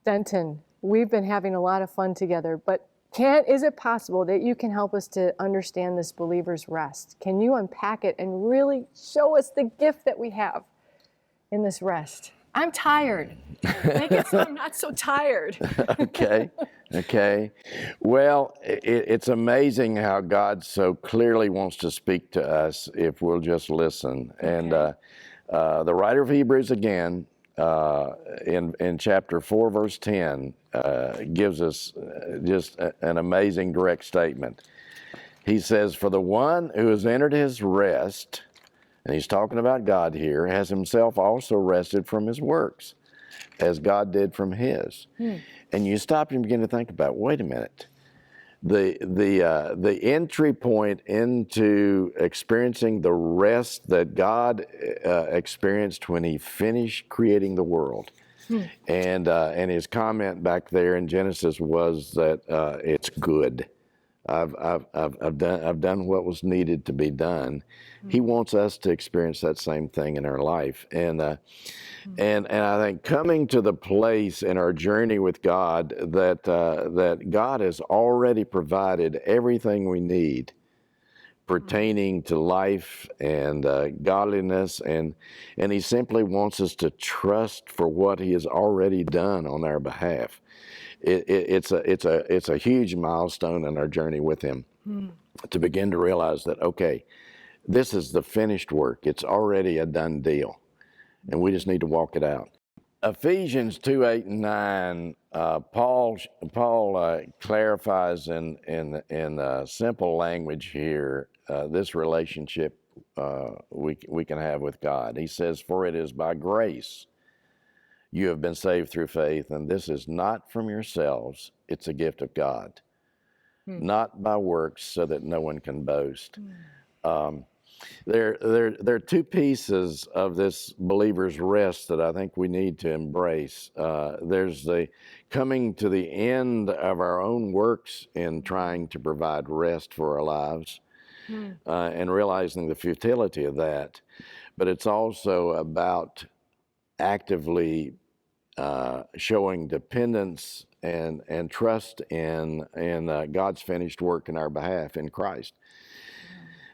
Denton, we've been having a lot of fun together, but is it possible that you can help us to understand this believer's rest? Can you unpack it and really show us the gift that we have in this rest? I'm tired. Make it so I'm not so tired. Okay. Well, it's amazing how God so clearly wants to speak to us if we'll just listen. Okay. And the writer of Hebrews again, in chapter 4, verse 10, gives us just an amazing direct statement. He says, "For the one who has entered his rest," and he's talking about God here, "has himself also rested from his works, as God did from his." And you stop and begin to think about, wait a minute, the entry point into experiencing the rest that God experienced when he finished creating the world. And his comment back there in Genesis was that it's good. I've done what was needed to be done. He wants us to experience that same thing in our life, and I think coming to the place in our journey with God that God has already provided everything we need pertaining to life and godliness, and he simply wants us to trust for what he has already done on our behalf. It's a huge milestone in our journey with him to begin to realize that, okay, this is the finished work. It's already a done deal, and we just need to walk it out. Ephesians 2, 8, and 9, Paul clarifies in simple language here this relationship we can have with God. He says, "For it is by grace you have been saved through faith, and this is not from yourselves, it's a gift of God, not by works, so that no one can boast." There are two pieces of this believer's rest that I think we need to embrace. There's the coming to the end of our own works in trying to provide rest for our lives, and realizing the futility of that. But it's also about actively showing dependence and trust in God's finished work in our behalf in Christ.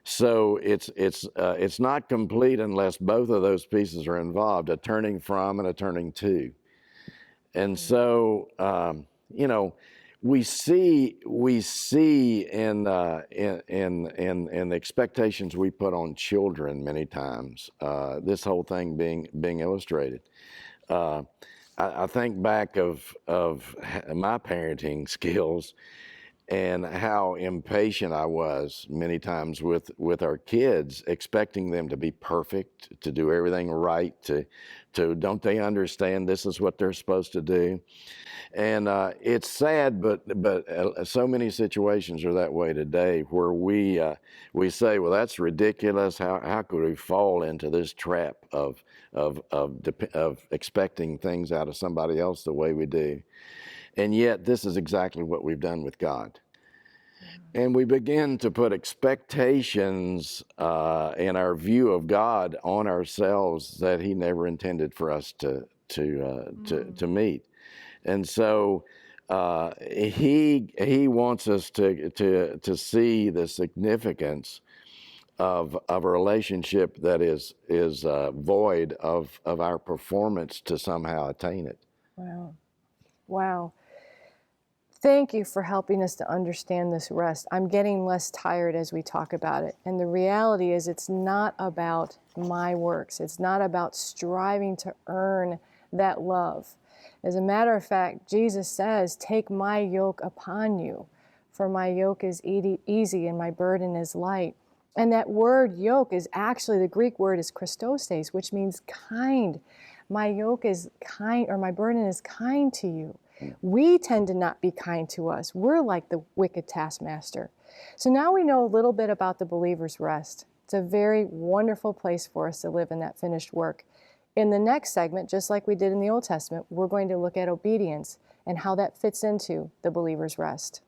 So it's not complete unless both of those pieces are involved, a turning from and a turning to. And so we see in the expectations we put on children many times, this whole thing being illustrated. I think back of my parenting skills and how impatient I was many times with our kids, expecting them to be perfect, to do everything right, to don't they understand this is what they're supposed to do? And it's sad, but so many situations are that way today, where we say, well, that's ridiculous. How could we fall into this trap of expecting things out of somebody else the way we do? And yet, this is exactly what we've done with God. And we begin to put expectations in our view of God on ourselves that he never intended for us to meet. And so he wants us to see the significance of a relationship that is void of our performance to somehow attain it. Wow. Thank you for helping us to understand this rest. I'm getting less tired as we talk about it. And the reality is, it's not about my works. It's not about striving to earn that love. As a matter of fact, Jesus says, "Take my yoke upon you, for my yoke is easy and my burden is light." And that word yoke is actually, the Greek word is Christoses, which means kind. My yoke is kind, or my burden is kind to you. We tend to not be kind to us. We're like the wicked taskmaster. So now we know a little bit about the believer's rest. It's a very wonderful place for us to live in that finished work. In the next segment, just like we did in the Old Testament, we're going to look at obedience and how that fits into the believer's rest.